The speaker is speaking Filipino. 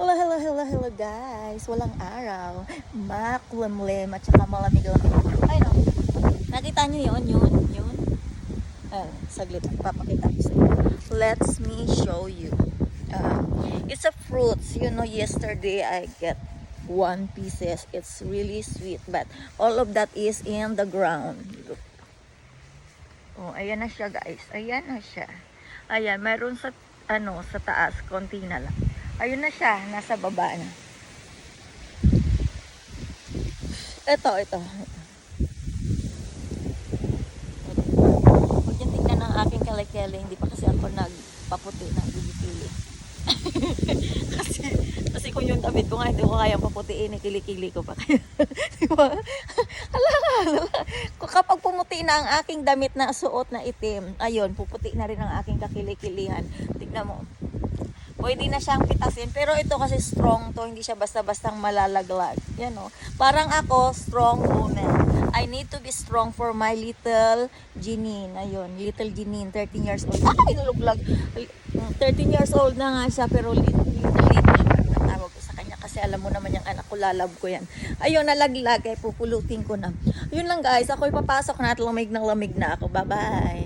Hello, hello, hello, hello guys. Walang araw. Makulimlim at saka malamig-lamig. Ay no. Nakita niyo yun. Saglit. Papakita ko sa inyo. Let me show you. It's a fruits. You know, yesterday I get 1 pieces. It's really sweet. But all of that is in the ground. Look. Oh, ayan na siya guys. Ayan na siya. Ayan, meron sa sa taas, konti na lang. Ayun na siya, nasa baba na. Ito. Huwag yung tingnan ng aking kalikele, hindi pa kasi ako nagpaputi ng kilikili. kasi kung yung damit ko nga, hindi ko kayang paputiin, kilikili ko pa. Diba? Hala. Kapag pumuti na ang aking damit na suot na itim, ayun, puputi na rin ang aking kakilikilihan. Tignan mo. Pwede na siyang pitasin. Pero ito kasi strong to. Hindi siya basta-bastang malalaglag. Yan o. Parang ako, strong woman. I need to be strong for my little Janine. Ayun, little Janine, 13 years old. Ay, naluglag. 13 years old na nga siya. Pero little. Natawag ko sa kanya. Kasi alam mo naman yung anak ko, lalab ko yan. Ayun, nalaglag. Pupulutin ko na. Yun lang guys. Ako'y papasok na at lamig na ako. Bye-bye.